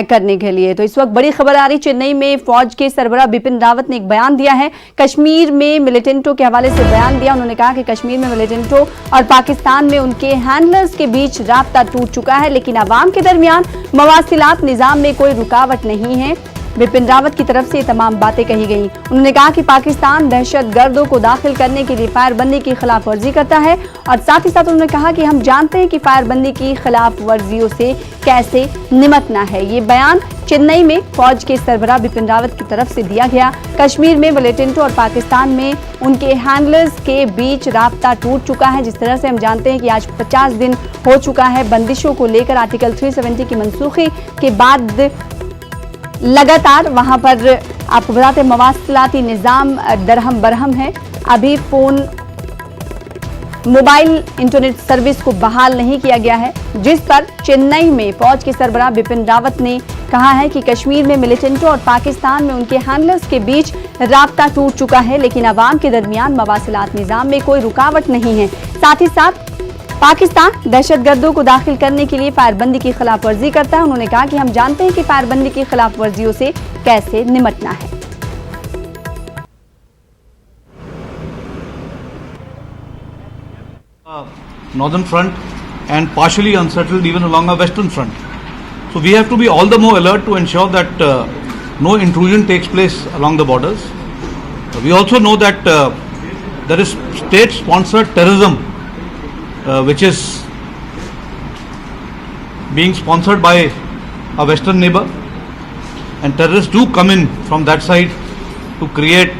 करने के लिए। तो इस वक्त बड़ी खबर आ रही, चेन्नई में फौज के सरबराह बिपिन रावत ने एक बयान दिया है। कश्मीर में मिलिटेंटों के हवाले से बयान दिया। उन्होंने कहा कि कश्मीर में मिलिटेंटों और पाकिस्तान में उनके हैंडलर्स के बीच राब्ता टूट चुका है, लेकिन अवाम के दरमियान मवासिलात निजाम में कोई रुकावट नहीं है। बिपिन रावत की तरफ से तमाम बातें कही गई। उन्होंने कहा कि पाकिस्तान दहशतगर्दों को दाखिल करने के लिए फायरबंदी की खिलाफ वर्जी करता है और साथ ही साथ उन्होंने कहा कि हम जानते हैं कि फायरबंदी की खिलाफ वर्जियों से कैसे निपटना है। ये बयान चेन्नई में फौज के सरबराह बिपिन रावत की तरफ से दिया गया। कश्मीर में मिलिटेंटों और पाकिस्तान में उनके हैंडलर्स के बीच राब्ता टूट चुका है। जिस तरह से हम जानते हैं कि आज 50 दिन हो चुका है बंदिशों को लेकर आर्टिकल 370 की मनसूखी के बाद लगातार वहां पर आपको बताते मवासिलाती निजाम दरहम बरहम है। अभी फोन मोबाइल इंटरनेट सर्विस को बहाल नहीं किया गया है, जिस पर चेन्नई में फौज के सरबराह बिपिन रावत ने कहा है कि कश्मीर में मिलिटेंटों और पाकिस्तान में उनके हैंडलर्स के बीच राब्ता टूट चुका है, लेकिन अवाम के दरमियान मवासिलात निजाम में कोई रुकावट नहीं है। साथ ही साथ पाकिस्तान दहशतगर्दों को दाखिल करने के लिए फायरबंदी की खिलाफ वर्जी करता है। उन्होंने कहा कि हम जानते हैं कि फायरबंदी की खिलाफ वर्जियों से कैसे निपटना है। Northern front and partially unsettled even along our western front. So we have to be all the more alert to ensure that no intrusion takes place along the borders. We also know that there is state-sponsored terrorism which is being sponsored by a western neighbor, and terrorists do come in from that side to create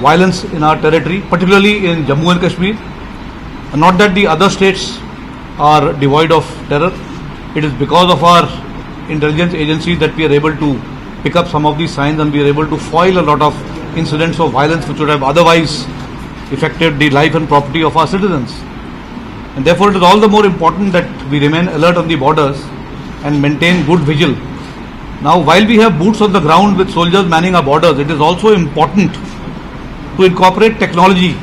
violence in our territory, particularly in Jammu and Kashmir. Not that the other states are devoid of terror, it is because of our intelligence agencies that we are able to pick up some of these signs and we are able to foil a lot of incidents of violence which would have otherwise affected the life and property of our citizens. And therefore it is all the more important that we remain alert on the borders and maintain good vigil. Now, while we have boots on the ground with soldiers manning our borders, it is also important to incorporate technology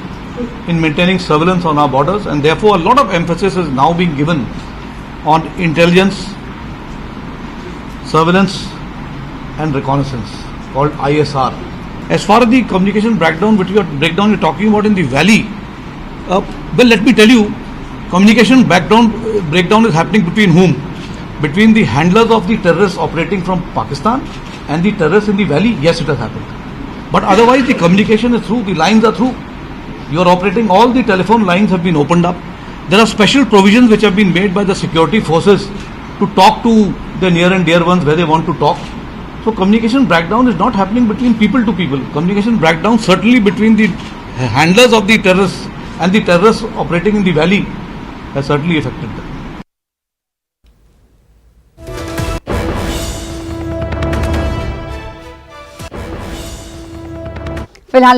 in maintaining surveillance on our borders, and therefore a lot of emphasis is now being given on intelligence, surveillance and reconnaissance, called ISR. As far as the communication breakdown you're talking about in the valley, well, let me tell you, communication breakdown is happening between whom? Between the handlers of the terrorists operating from Pakistan and the terrorists in the valley. Yes, it has happened. But otherwise the communication is through, the lines are through. You are operating, all the telephone lines have been opened up. There are special provisions which have been made by the security forces to talk to the near and dear ones where they want to talk. So communication breakdown is not happening between people to people. Communication breakdown certainly between the handlers of the terrorists and the terrorists operating in the valley has certainly affected them.